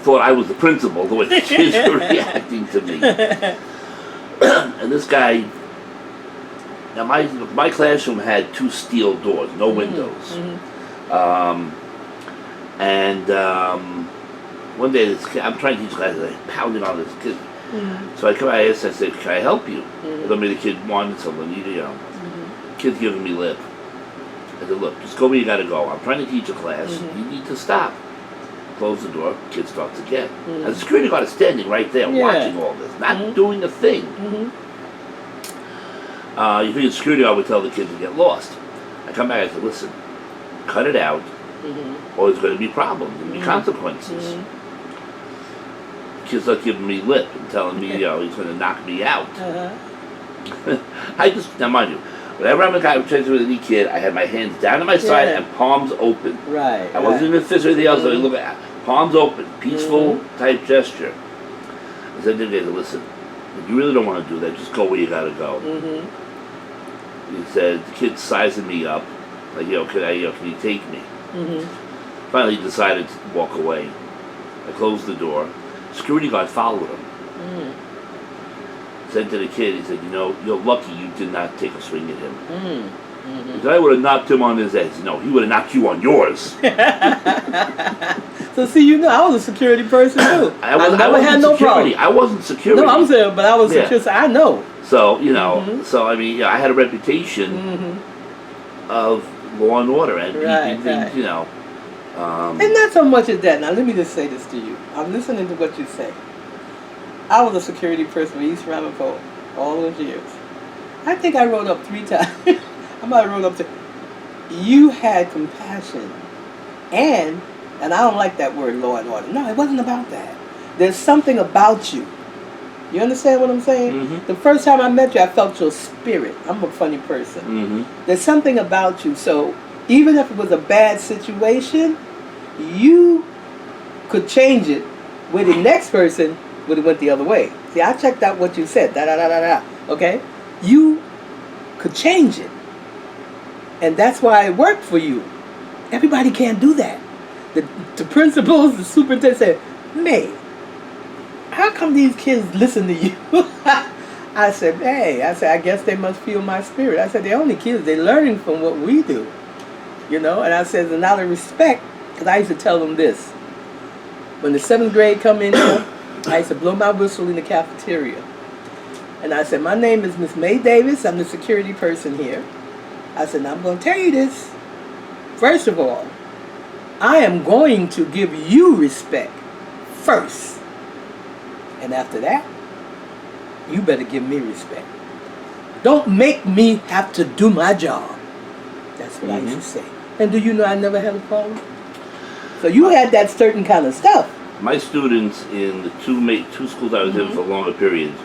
thought I was the principal, the way the kids were reacting to me. And this guy, now my classroom had 2 steel doors, no windows. One day this kid, I'm trying to teach class, and I pounded on this kid. So I asked, I said, can I help you? He told me the kid wanted something, Kid's giving me lip. I said, look, just go where you gotta go. I'm trying to teach a class. You need to stop. Close the door, kid starts again. And the security guard is standing right there watching all this, not doing a thing. You think the security guard would tell the kid to get lost. I come back, I said, listen, cut it out, or there's going to be problems, there's going to be consequences. The kid's not giving me lip and telling me, he's going to knock me out. Now mind you, whenever I'm a guy who trains with any kid, I had my hands down to my side and palms open. Right. I wasn't even fist or anything else. I look at palms open, peaceful type gesture. I said to the guy, listen, if you really don't want to do that, just go where you got to go. He said, the kid's sizing me up. Like, can you take me? Finally, he decided to walk away. I closed the door. Security guard followed him. Said to the kid, he said, you're lucky you did not take a swing at him. He said, I would have knocked him on his head. No, he would have knocked you on yours. So see, I was a security person too. I never had no problem. I wasn't security. No, I'm saying, but I was security, so I know. So, so I mean, I had a reputation of law and order and keeping things, And not so much as that. Now, let me just say this to you. I'm listening to what you say. I was a security person for East Ramapo all those years. I think I wrote up 3 times. I might have wrote up to. You had compassion. And I don't like that word, law and order. No, it wasn't about that. There's something about you. You understand what I'm saying? The first time I met you, I felt your spirit. I'm a funny person. There's something about you. So even if it was a bad situation, you could change it where the next person would have went the other way. See, I checked out what you said. Okay? You could change it. And that's why it worked for you. Everybody can't do that. The principals, the superintendent said, May, how come these kids listen to you? I said, I guess they must feel my spirit. I said, they're only kids. They're learning from what we do. And I said, and out of respect, because I used to tell them this. When the 7th grade come in here, I used to blow my whistle in the cafeteria. And I said, my name is Miss May Davis. I'm the security person here. I said, now I'm going to tell you this. First of all, I am going to give you respect first. And after that, you better give me respect. Don't make me have to do my job. That's what I used to say. And do you know I never had a problem? So you had that certain kind of stuff. My students in the two schools I was in for longer periods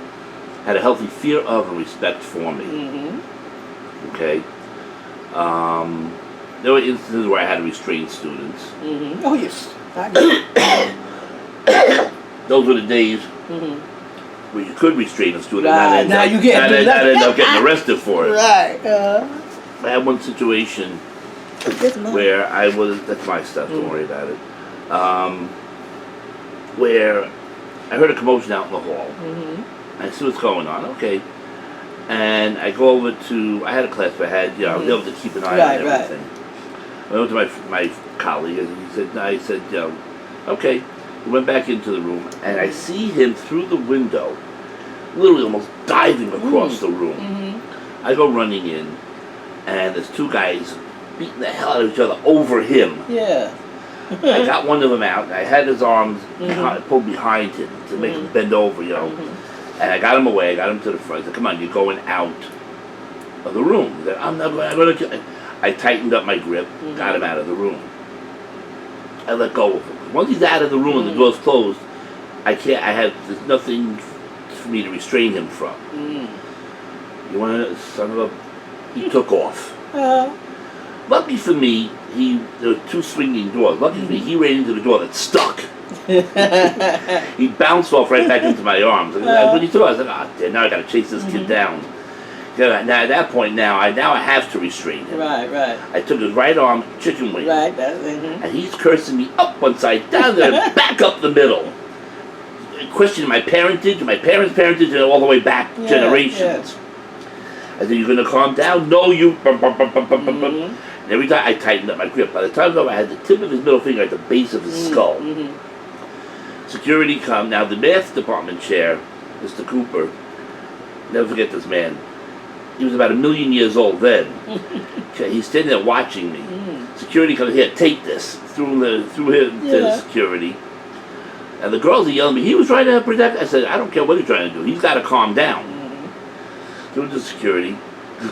had a healthy fear of and respect for me. Okay? There were instances where I had to restrain students. Oh, yes. Those were the days where you could restrain a student and not end up getting arrested for it. Right. I had one situation where that's my stuff, don't worry about it, where I heard a commotion out in the hall. I see what's going on, okay. And I go over to, I had a class where I had, I was able to keep an eye on everything. I went to my colleague and I said, okay. We went back into the room and I see him through the window, literally almost diving across the room. I go running in and there's 2 guys beating the hell out of each other over him. I got one of them out. I had his arms pulled behind him to make him bend over, And I got him away. I got him to the front. I said, come on, you're going out of the room. He said, I'm going to. I tightened up my grip, got him out of the room. I let go of him. Once he's out of the room and the door's closed, there's nothing for me to restrain him from. You want to, son of a, he took off. Lucky for me, there were 2 swinging doors. Lucky for me, he ran into the door that stuck. He bounced off right back into my arms. When he took off, I said, damn, now I got to chase this kid down. Now at that point, now I have to restrain him. Right. I took his right arm, chicken wing. Right. And he's cursing me up one side, down there, back up the middle. Questioning my parentage, my parents' parentage, and all the way back generations. I said, "You're gonna calm down?" "No, you." And every time I tightened up my grip. By the time I had the tip of his middle finger at the base of his skull. Security come. Now the math department chair, Mr. Cooper. Never forget this man. He was about 1 million years old then. Okay, he's standing there watching me. Security comes, "Here, take this." Threw him to the security. And the girls are yelling at me. "He was trying to protect." I said, "I don't care what he's trying to do. He's got to calm down." Threw him to security.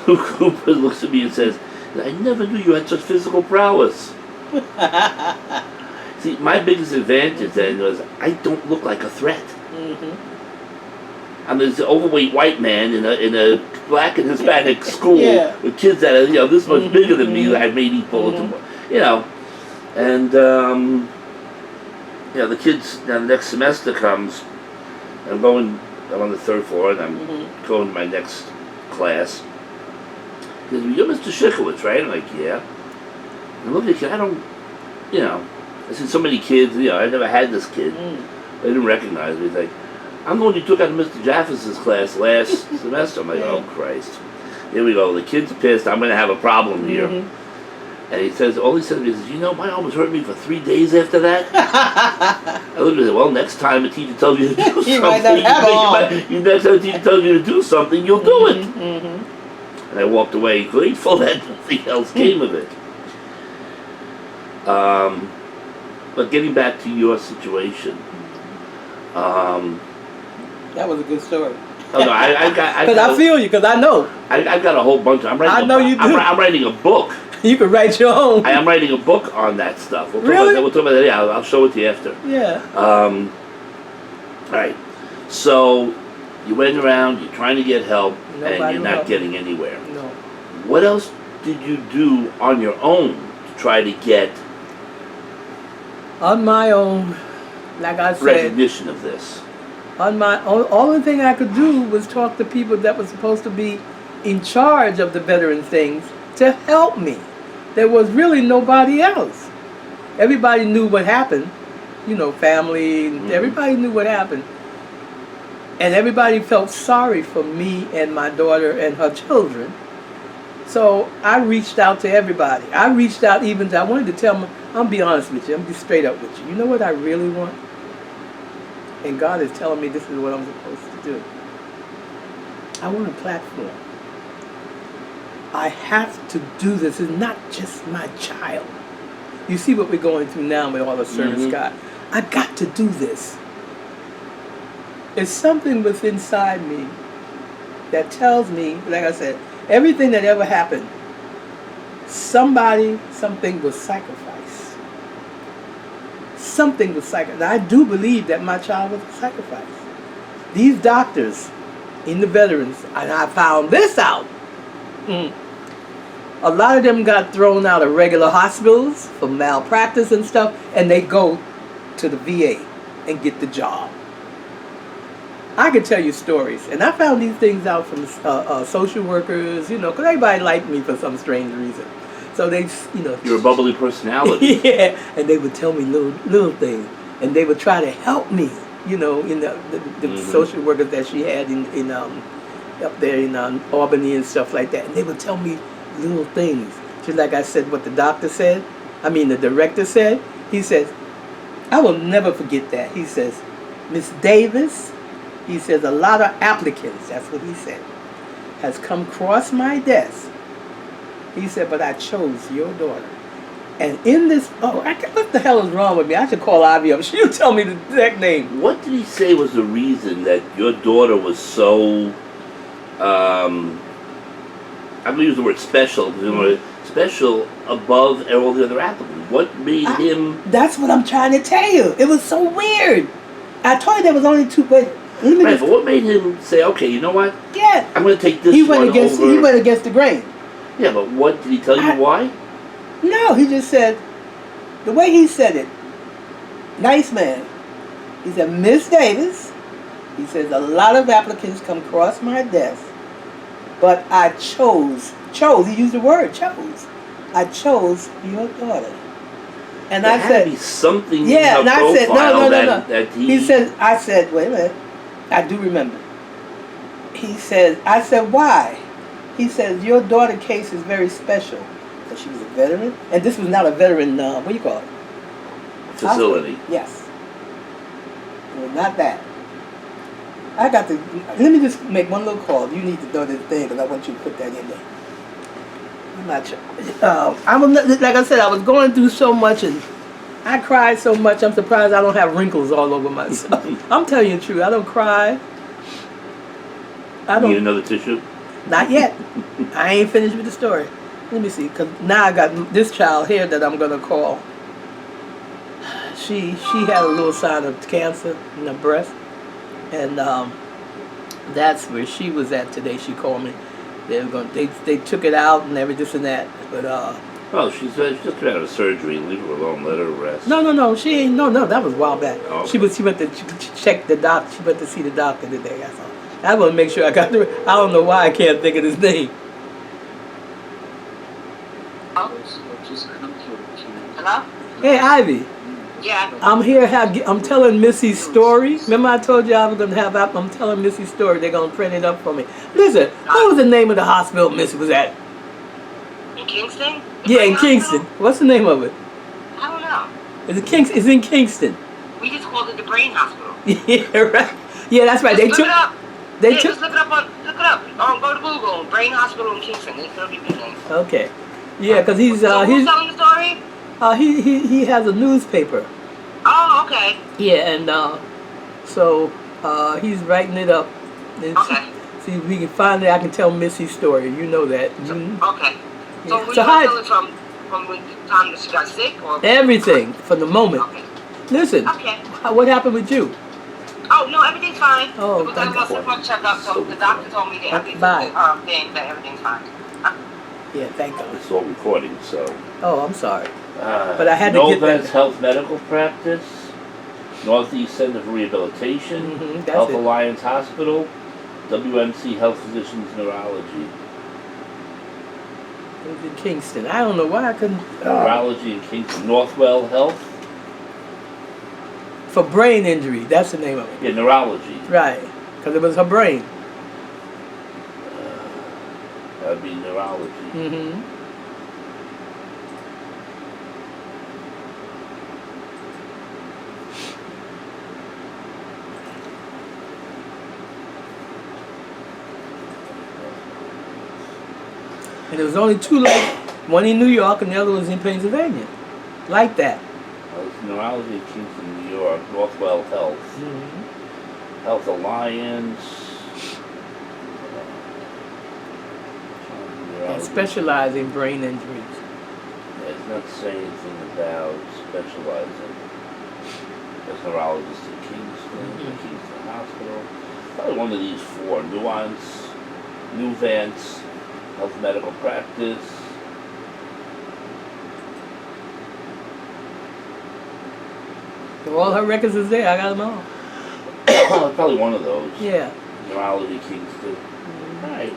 Cooper looks at me and says, "I never knew you had such physical prowess." See, my biggest advantage then was I don't look like a threat. I'm this overweight white man in a black and Hispanic school with kids that are this much bigger than me that I made eat bullets, and the kids. Now the next semester comes, I'm on the 3rd floor and I'm going to my next class. He says, "You're Mr. Shikowitz, right?" I'm like, "Yeah." And look at you, I don't, I said, so many kids, I never had this kid. They didn't recognize me. He's like, "I'm the one you took out of Mr. Jaffis's class last semester." I'm like, "Oh, Christ. Here we go. The kid's pissed. I'm going to have a problem here." And he says, all he said to me is, "My arm was hurting me for 3 days after that." I looked at him, "Well, next time a teacher tells you to do something, next time a teacher tells you to do something, you'll do it." And I walked away grateful that nothing else came of it. But getting back to your situation, that was a good story. Oh no, I got. Because I feel you. Because I know. I've got a whole bunch. I'm writing. I know you do. I'm writing a book. You can write your own. I am writing a book on that stuff. Really? We'll talk about that. Yeah, I'll show it to you after. Yeah. All right. So you went around. You're trying to get help, and you're not getting anywhere. No. What else did you do on your own to try to get? On my own, like I said, recognition of this. On my own, all the thing I could do was talk to people that were supposed to be in charge of the veteran things to help me. There was really nobody else. Everybody knew what happened, family. Everybody knew what happened, and everybody felt sorry for me and my daughter and her children. So I reached out to everybody. I reached out even to, I wanted to tell them, I'll be honest with you, I'm be straight up with you. You know what I really want? And God is telling me this is what I'm supposed to do. I want a platform. I have to do this. It's not just my child. You see what we're going through now with all the service God. I've got to do this. It's something within inside me that tells me, like I said, everything that ever happened, something was sacrificed. Something was sacrificed. I do believe that my child was sacrificed. These doctors in the veterans, and I found this out, a lot of them got thrown out of regular hospitals for malpractice and stuff, and they go to the VA and get the job. I could tell you stories, and I found these things out from social workers, because everybody liked me for some strange reason. So they, You're a bubbly personality. Yeah, and they would tell me little things, and they would try to help me, in the social workers that she had in up there in Albany and stuff like that, and they would tell me little things. Just like I said, what the doctor said, the director said. He says, I will never forget that. He says, "Miss Davis," he says, "a lot of applicants," that's what he said, "has come across my desk." He said, "But I chose your daughter. And in this, what the hell is wrong with me? I should call Ivy up. She'll tell me the exact name." What did he say was the reason that your daughter was so, I'm going to use the word special, special above all the other applicants? What made him... That's what I'm trying to tell you. It was so weird. I told you there was only two, but... Right, but what made him say, okay, you know what? Yeah. I'm going to take this He went against the grain. Yeah, but what, did he tell you why? No, he just said, the way he said it, nice man. He said, "Miss Davis," he says, "a lot of applicants come across my desk. but I chose, he used the word chose. I chose your daughter. And There I had said, to be something yeah, in and her I said, profile no. that He said, I said, wait a minute, I do remember. He said, I said, why? He says, your daughter case is very special. Because she was a veteran. And this was not a veteran, what do you call it? facility. Hospital. Yes. It was not that. I got to, let me just make one little call. You need to know this thing because I want you to put that in there. I'm not sure. Like I said, I was going through so much and I cried so much, I'm surprised I don't have wrinkles all over myself. I'm telling you the truth. I don't cry. I don't. Need another tissue? Not yet. I ain't finished with the story. Let me see, because now I got this child here that I'm going to call. She had a little sign of cancer in her breast. And that's where she was at today. She called me. They took it out and everything this and that. But well, she's just out of surgery. Leave her alone. Let her rest. No. She ain't. No. That was a while back. Oh, okay. She went to check the doc. She went to see the doctor today. That's all. I want to make sure I got the. I don't know why I can't think of his name. Hello? Hey, Ivy. Yeah. I'm here. I'm telling Missy's story. Remember I told you I was gonna have. I'm telling Missy's story. They're gonna print it up for me. Listen, what was the name of the hospital Missy was at? In Kingston? Yeah, in Kingston. What's the name of it? I don't know. Is it Kingston? It's in Kingston. We just called it the Brain Hospital. Yeah, right. Yeah, that's right. Just look it up. Just look it up. Go to Google. Brain Hospital in Kingston. It'll be the name. Okay. Yeah, because he's so who's telling the story? He has a newspaper. Oh, okay. Yeah, and so he's writing it up. And Okay. See if we can finally I can tell Missy's story. You know that. Okay. So Yeah. were So you how? tell it from the time that she got sick or? Everything from the moment. Okay. Listen. Okay. What happened with you? Oh no, everything's fine. Oh, we thank got God. a checkup, so the doctor told me that everything's that everything's fine. Yeah, thank God. It's all recording, so. Oh, I'm sorry. But I had to get Novans that. Health Medical Practice, Northeast Center for Rehabilitation, That's Health it. Alliance Hospital, WMC Health Physicians Neurology. It was in Kingston. I don't know why I couldn't. Neurology in Kingston. Northwell Health. For brain injury, that's the name of it. Yeah, neurology. Right, because it was her brain. That'd be neurology. Mm-hmm. And there was only two left, one in New York and the other was in Pennsylvania. Like that. It's neurology in Kingston, New York. Northwell Health. Mm-hmm. Health Alliance. And specialize in brain injuries. Yeah, it's not saying anything about specializing. There's neurologists in Kingston, Kingston Hospital. Probably one of these four. Nuance, Nuvance, Health Medical Practice. So all her records is there. I got them all. Probably one of those. Yeah. Neurology, Kingston. Mm-hmm. Alright,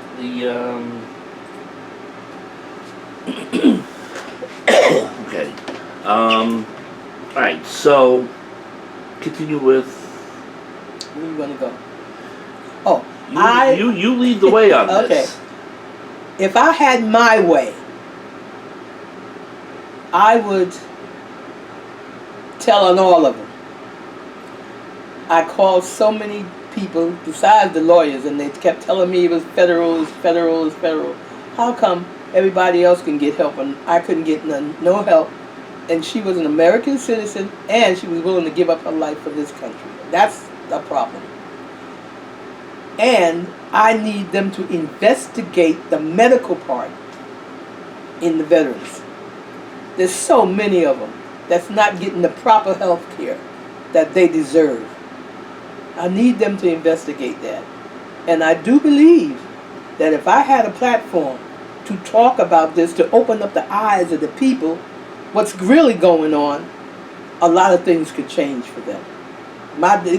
okay. Alright, so continue with. Where you gonna go? Oh, you lead the way on okay. this. If I had my way, I would tell on all of them. I called so many people besides the lawyers, and they kept telling me it was federal. How come everybody else can get help and I couldn't get no help? And she was an American citizen, and she was willing to give up her life for this country. That's the problem. And I need them to investigate the medical part in the veterans. There's so many of them that's not getting the proper health care that they deserve. I need them to investigate that. And I do believe that if I had a platform to talk about this, to open up the eyes of the people, what's really going on, a lot of things could change for them.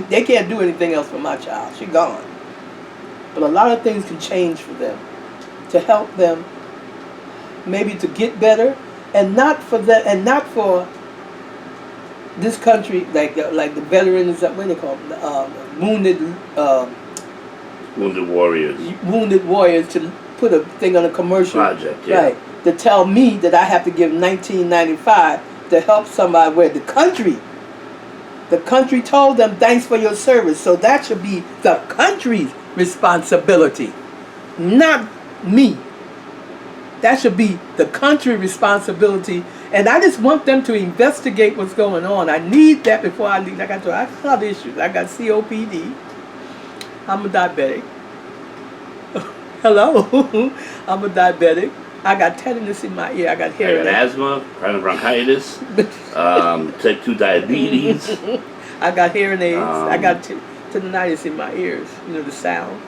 They can't do anything else for my child. She's gone. But a lot of things can change for them to help them, maybe to get better, and not for this country, like the veterans, what do they call them, Wounded warriors. Wounded warriors, to put a thing on a commercial Project, yeah. right, to tell me that I have to give $19.95 to help somebody where the country told them thanks for your service. So that should be the country's responsibility, not me. That should be the country's responsibility. And I just want them to investigate what's going on. I need that before I leave. Like I told you, I have other issues. I got COPD. I'm a diabetic. Hello. I'm a diabetic. I got tenderness in my ear. I got hair. I got asthma, chronic bronchitis, type 2 diabetes. I got hearing aids. I got tendonitis in my ears. You know, the sound.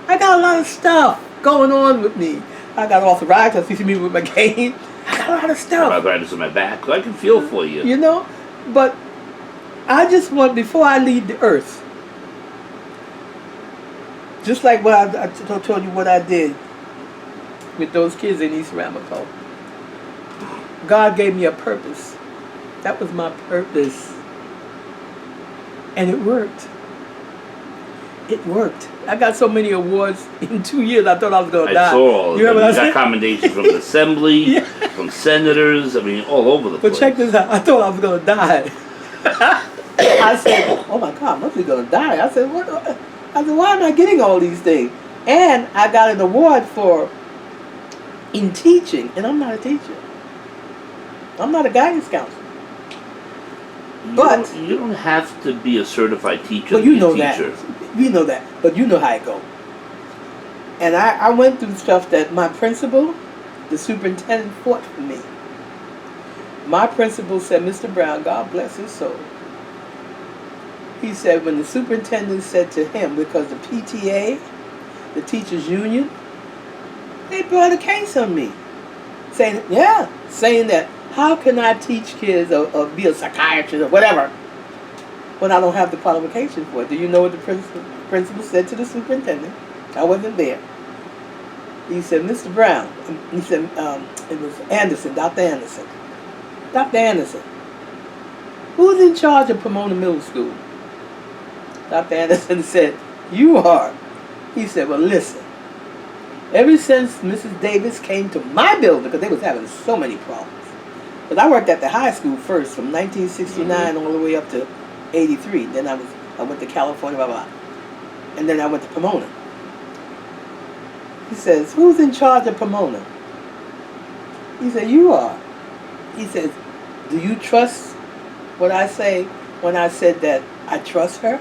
I got a lot of stuff going on with me. I got arthritis. You see me with my cane. I got a lot of stuff. Arthritis in my back. So I can feel for you. You know, but I just want, before I leave the earth, just like what I told you what I did with those kids in East Ramapo. God gave me a purpose. That was my purpose. And it worked. It worked. I got so many awards in 2 years, I thought I was going to die. I saw all of them. You got commendations from the assembly, Yeah. from senators, I mean, all over the place. But check this out. I thought I was going to die. I said, oh my God, I must be going to die. I said, what? I said, why am I getting all these things? And I got an award in teaching, and I'm not a teacher. I'm not a guidance counselor. But you don't have to be a certified teacher. But you know to be a teacher. that. You know that. But you know how it goes. And I went through stuff that my principal, the superintendent, fought for me. My principal said, Mr. Brown, God bless his soul. He said when the superintendent said to him, because the PTA, the teachers union, they brought a case on me. Saying that, how can I teach kids or be a psychiatrist or whatever when I don't have the qualification for it? Do you know what the principal said to the superintendent? I wasn't there. He said, Mr. Brown, he said, it was Anderson, Dr. Anderson. Dr. Anderson, who's in charge of Pomona Middle School? Dr. Anderson said, you are. He said, well, listen. Ever since Mrs. Davis came to my building, because they was having so many problems. Because I worked at the high school first from 1969 all the way up to 83. Then I went to California, blah, blah. And then I went to Pomona. He says, who's in charge of Pomona? He said, you are. He says, do you trust what I say when I said that I trust her?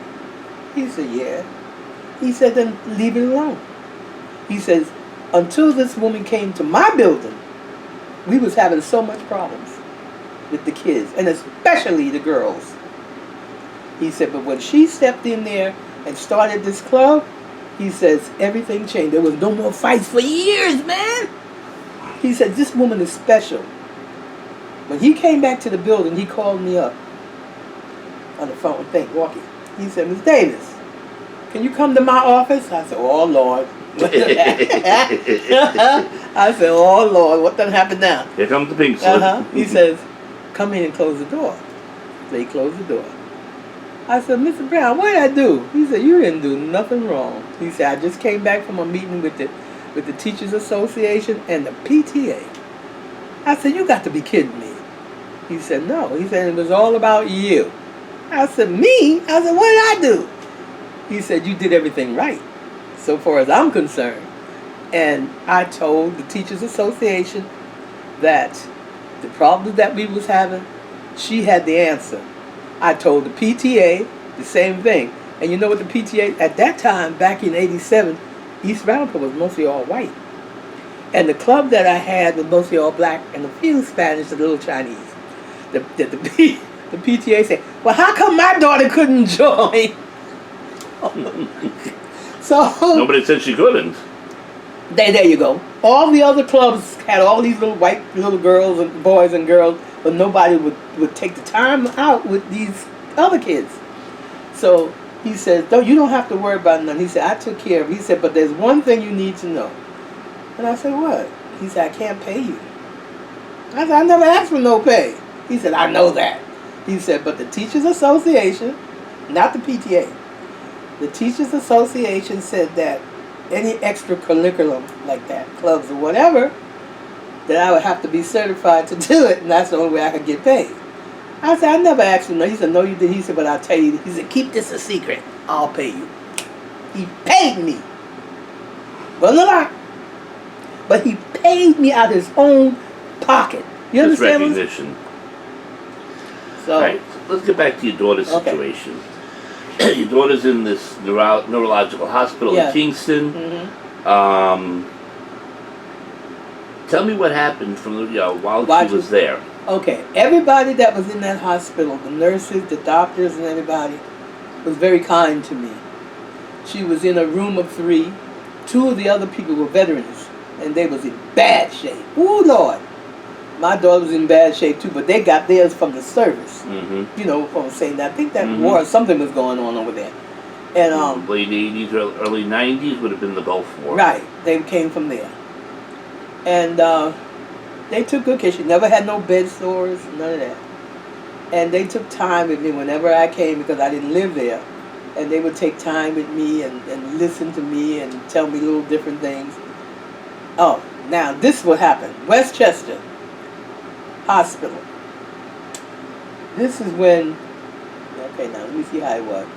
He said, yeah. He said, then leave it alone. He says, until this woman came to my building, we was having so much problems with the kids, and especially the girls. He said, but when she stepped in there and started this club, he says, everything changed. There was no more fights for years, man. He said, this woman is special. When he came back to the building, he called me up on the phone, walkie. He said, Ms. Davis, can you come to my office? I said, oh, Lord. I said, oh, Lord, what done happened now? Here comes the pink slip. He says, come in and close the door. So he closed the door. I said, Mr. Brown, what did I do? He said, you didn't do nothing wrong. He said, I just came back from a meeting with the Teachers Association and the PTA. I said, you got to be kidding me. He said, no. He said, it was all about you. I said, me? I said, what did I do? He said, you did everything right, so far as I'm concerned. And I told the Teachers Association that the problems that we was having, she had the answer. I told the PTA the same thing. And you know what the PTA, at that time, back in 87, East Ramapo was mostly all white. And the club that I had was mostly all black and a few Spanish and a little Chinese. The PTA said, well, how come my daughter couldn't join? So Nobody said she couldn't. there you go. All the other clubs had all these little white little girls and boys and girls, but nobody would take the time out with these other kids. So he said, no, you don't have to worry about nothing. He said, I took care of it. He said, but there's one thing you need to know. And I said, what? He said, I can't pay you. I said, I never asked for no pay. He said, I know that. He said, but the Teachers Association, not the PTA, the Teachers Association said that any extra curriculum like that, clubs or whatever, that I would have to be certified to do it, and that's the only way I could get paid. I said, I never asked him. No. He said, no, you did. He said, but I'll tell you. He said, keep this a secret. I'll pay you. He paid me. Wasn't a lot. But he paid me out of his own pocket. You understand? Recognition. So, all right, let's get back to your daughter's situation. Your daughter's in this neurological hospital in Kingston. Tell me what happened from while she was there. Okay, everybody that was in that hospital, the nurses, the doctors, and everybody, was very kind to me. She was in a room of 3. 2 of the other people were veterans, and they was in bad shape. Oh, Lord. My daughter was in bad shape, too, but they got theirs from the service. You know, from saying that. I think that war, something was going on over there. And late 80s, early 90s would have been the Gulf War. Right. They came from there. And they took good care. She never had no bed sores, none of that. And they took time with me whenever I came because I didn't live there. And they would take time with me and listen to me and tell me little different things. Oh, now this is what happened. Westchester Hospital. This is when, okay, now let me see how it was.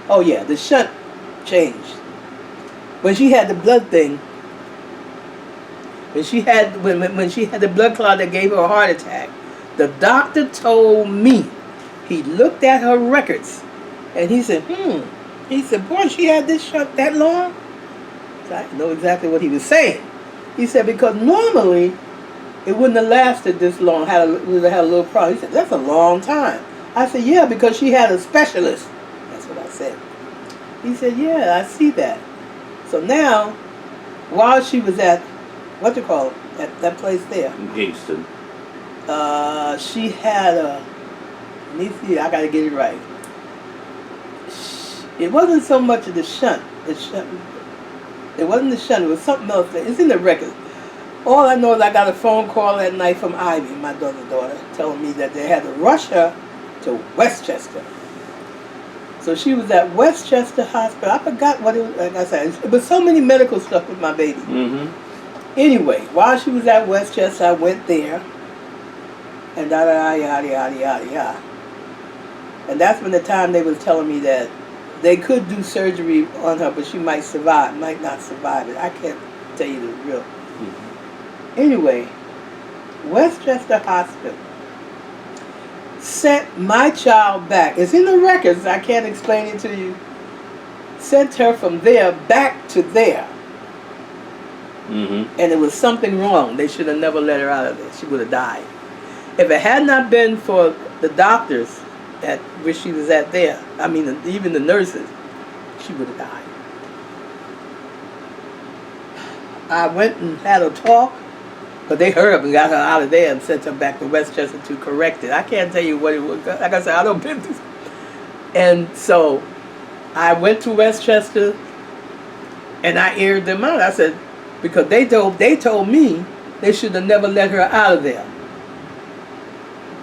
Oh yeah, the shunt changed. When she had the blood thing, when she had the blood clot that gave her a heart attack, the doctor told me, he looked at her records, and he said, he said, boy, she had this shunt that long? So I know exactly what he was saying. He said, because normally, it wouldn't have lasted this long, would have had a little problem. He said, that's a long time. I said, yeah, because she had a specialist. That's what I said. He said, yeah, I see that. So now, while she was at, that place there. In Kingston. She had a, let me see, I got to get it right. It wasn't so much of the shunt. It wasn't the shunt, it was something else. It's in the record. All I know is I got a phone call that night from Ivy, my daughter's daughter, telling me that they had to rush her to Westchester. So she was at Westchester Hospital. I forgot what it was, like I said. It was so many medical stuff with my baby. Anyway, while she was at Westchester, I went there. And yada. And that's when the time they was telling me that they could do surgery on her, but she might not survive it. I can't tell you the real. Anyway, Westchester Hospital sent my child back. It's in the records. I can't explain it to you. Sent her from there back to there. And it was something wrong. They should have never let her out of there. She would have died. If it had not been for the doctors at where she was at there, I mean, even the nurses, she would have died. I went and had a talk, but they hurried up and got her out of there and sent her back to Westchester to correct it. I can't tell you what it was. Like I said, I don't been through. And so I went to Westchester and I aired them out. I said, because they told me they should have never let her out of there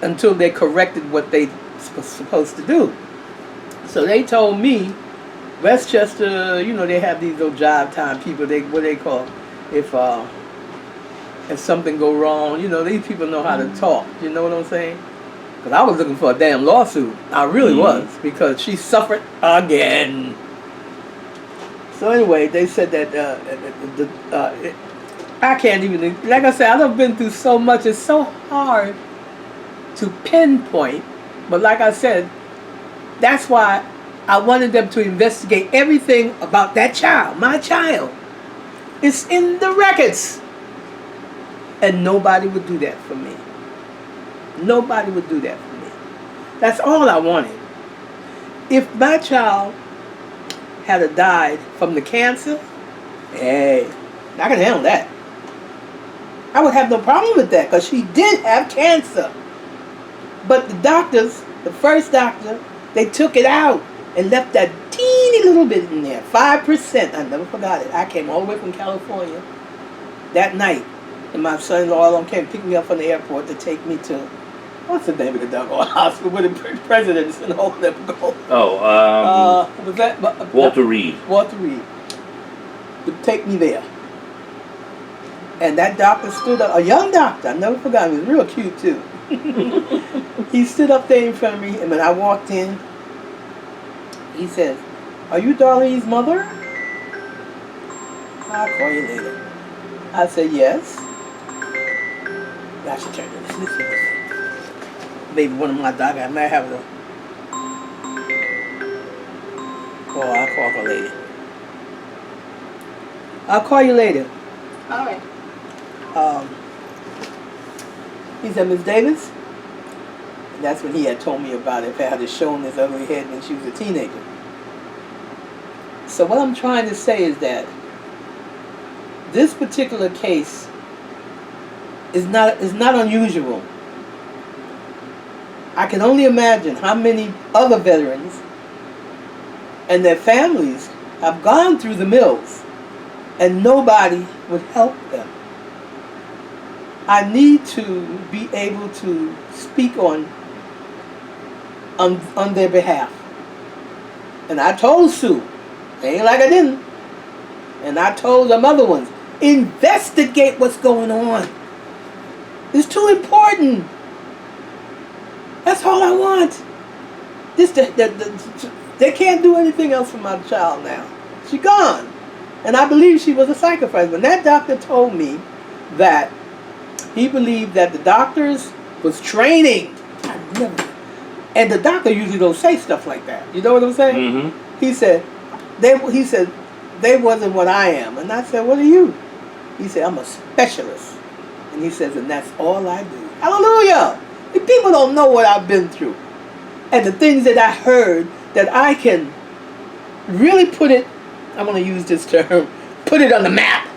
until they corrected what they were supposed to do. So they told me, Westchester, you know, they have these little job time people, what they call, if something go wrong, you know, these people know how to talk, you know what I'm saying? Because I was looking for a damn lawsuit. I really was, because she suffered again. So anyway, they said that I can't even, like I said, I've been through so much. It's so hard to pinpoint, but like I said, that's why I wanted them to investigate everything about that child, my child. It's in the records. And nobody would do that for me. Nobody would do that for me. That's all I wanted. If my child had died from the cancer, hey, I can handle that. I would have no problem with that, because she did have cancer. But the doctors, the first doctor, they took it out and left that teeny little bit in there, 5%. I never forgot it. I came all the way from California that night. And my son-in-law came and picked me up from the airport to take me to, what's the name of the doggone hospital where the presidents and all of them go? Oh, was that Walter Reed. Walter Reed. To take me there. And that doctor stood up, a young doctor, I never forgot him, he was real cute too. He stood up there in front of me, and when I walked in, he said, "Are you Darlene's mother?" "I'll call you later." I said, "Yes." I should turn this. Maybe one of my doctors, I might have a... Oh, I'll call her later. I'll call you later. All right. He said, "Miss Davis?" And that's when he had told me about it, how had shown his ugly head when she was a teenager. So what I'm trying to say is that this particular case is not unusual. I can only imagine how many other veterans and their families have gone through the mills and nobody would help them. I need to be able to speak on their behalf. And I told Sue, it ain't like I didn't, and I told them other ones, investigate what's going on. It's too important. That's all I want. They can't do anything else for my child now. She's gone. And I believe she was a sacrifice. When that doctor told me that he believed that the doctors was training, and the doctor usually don't say stuff like that. You know what I'm saying? Mm-hmm. He said they wasn't what I am. And I said, "What are you?" He said, "I'm a specialist." And he says, "And that's all I do." Hallelujah! The people don't know what I've been through. And the things that I heard, that I can really put it, I'm going to use this term, put it on the map.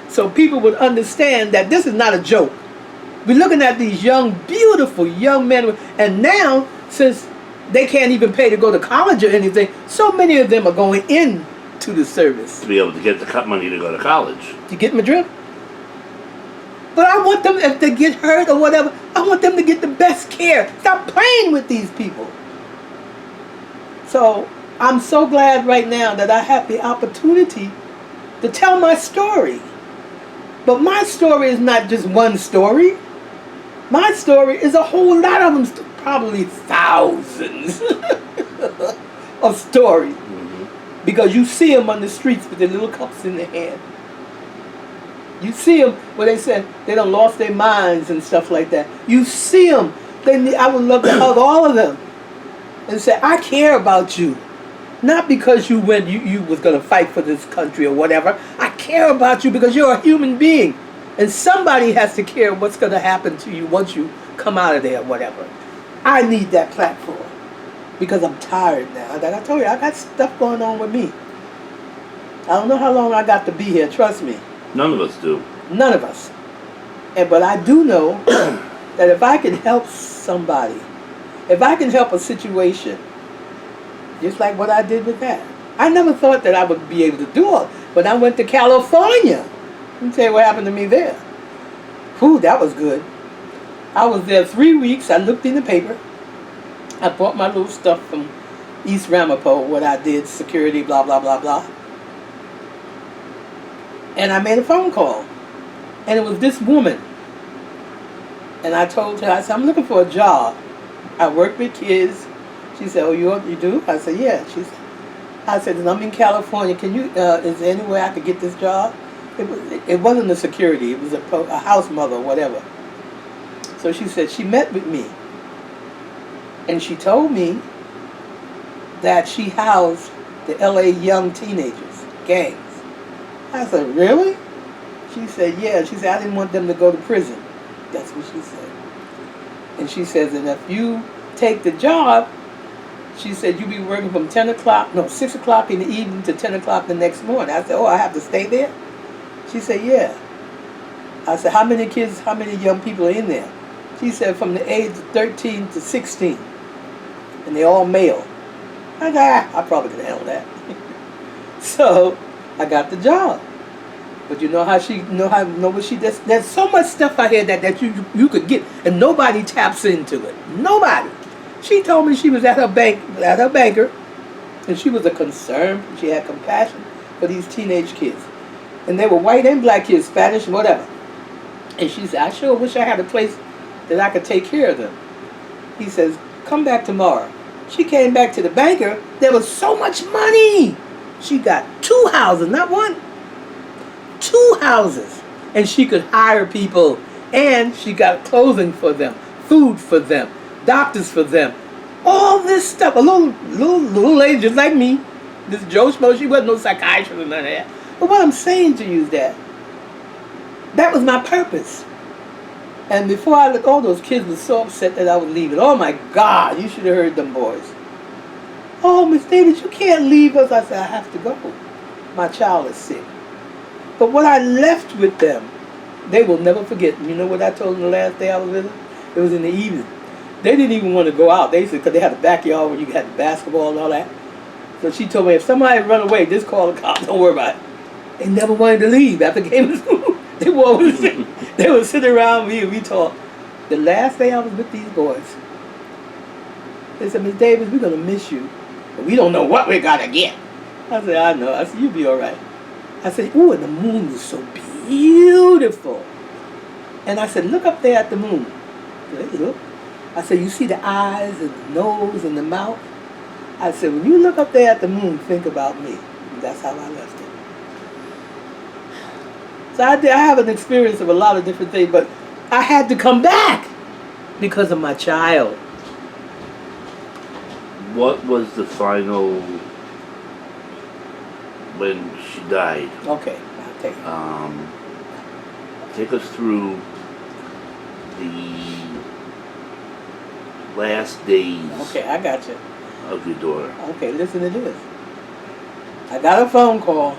So people would understand that this is not a joke. We're looking at these young, beautiful young men. And now, since they can't even pay to go to college or anything, so many of them are going into the service. To be able to get the cut money to go to college. You get my drift? But I want them, if they get hurt or whatever, I want them to get the best care. Stop playing with these people. So I'm so glad right now that I have the opportunity to tell my story. But my story is not just one story. My story is a whole lot of them, probably thousands of stories. Mm-hmm. Because you see them on the streets with their little cups in their hand. You see them where they said they done lost their minds and stuff like that. You see them. I would love to hug all of them and say, "I care about you." Not because you was going to fight for this country or whatever. I care about you because you're a human being. And somebody has to care what's going to happen to you once you come out of there or whatever. I need that platform because I'm tired now. Like I told you, I got stuff going on with me. I don't know how long I got to be here, trust me. None of us do. None of us. But I do know that if I can help somebody, if I can help a situation, just like what I did with that. I never thought that I would be able to do it. But I went to California. Let me tell you what happened to me there. Whew, that was good. I was there 3 weeks. I looked in the paper. I bought my little stuff from East Ramapo, what I did, security, blah, blah, blah, blah. And I made a phone call. And it was this woman. And I told her, I said, "I'm looking for a job. I work with kids." She said, "Oh, you do?" I said, "Yeah." I said, "I'm in California. Can you, is there any way I could get this job?" It wasn't a security. It was a house mother or whatever. So she said, she met with me. And she told me that she housed the LA young teenagers, gangs. I said, "Really?" She said, "Yeah." She said, "I didn't want them to go to prison." That's what she said. And she says, "And if you take the job," she said, "you'll be working from 6 o'clock in the evening to 10 o'clock the next morning." I said, "Oh, I have to stay there?" She said, "Yeah." I said, how many young people are in there?" She said, "From the age of 13 to 16. And they're all male." I said, I probably could handle that. So I got the job. But you know how she know what she does. There's so much stuff out here that you could get, and nobody taps into it. Nobody. She told me she was at her banker, and she was a concern. She had compassion for these teenage kids, and they were white and black kids, Spanish, whatever. And she said, "I sure wish I had a place that I could take care of them." He says, "Come back tomorrow." She came back to the banker. There was so much money. She got 2 houses, not one. 2 houses, and she could hire people, and she got clothing for them, food for them, doctors for them, all this stuff. A little lady just like me, this Joe Schmo. She wasn't no psychiatrist or none of that. But what I'm saying to you is that was my purpose. And before I looked, all those kids were so upset that I was leaving. Oh my God, you should have heard them boys. "Oh, Miss Davis, you can't leave us." I said, "I have to go. My child is sick." But what I left with them, they will never forget. You know what I told them the last day I was with them? It was in the evening. They didn't even want to go out. They said, because they had a backyard where you had the basketball and all that. So she told me, if somebody run away, just call the cops. Don't worry about it. They never wanted to leave after game of school. They would sit around me and we talked. The last day I was with these boys, they said, "Miss Davis, we're going to miss you. But we don't know what we're going to get." I said, "I know." I said, "You'll be all right." I said, "Ooh, and the moon is so beautiful." And I said, "Look up there at the moon." They look. I said, "You see the eyes and the nose and the mouth?" I said, "When you look up there at the moon, think about me." And that's how I left it. So I have an experience of a lot of different things, but I had to come back because of my child. What was the final when she died? Okay, I'll take it. Take us through the last days Okay, I got you. of your daughter. Okay, listen to this. I got a phone call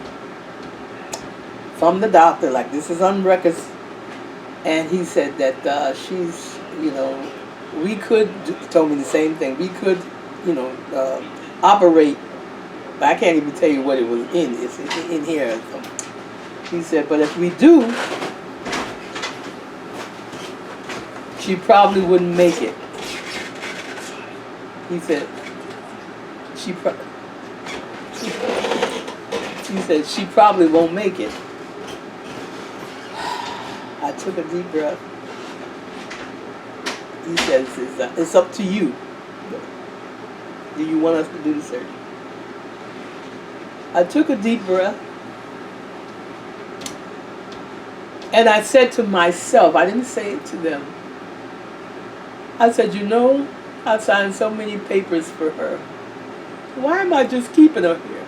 from the doctor, like this is on records, and he said that she's, we could, he told me the same thing, we could, operate, but I can't even tell you what it was in, it's in here. He said, but if we do, she probably wouldn't make it. He said, she said she probably won't make it. I took a deep breath. He says, it's up to you. Do you want us to do the surgery? I took a deep breath. And I said to myself, I didn't say it to them. I said, I signed so many papers for her. Why am I just keeping her here?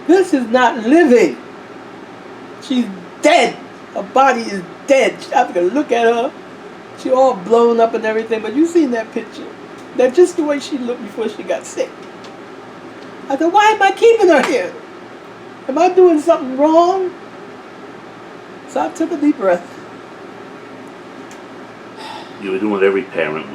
This is not living. She's dead. Her body is dead. I'm going to look at her. She's all blown up and everything, but you seen that picture. That's just the way she looked before she got sick. I said, why am I keeping her here? Am I doing something wrong? So I took a deep breath. You were doing what every parent would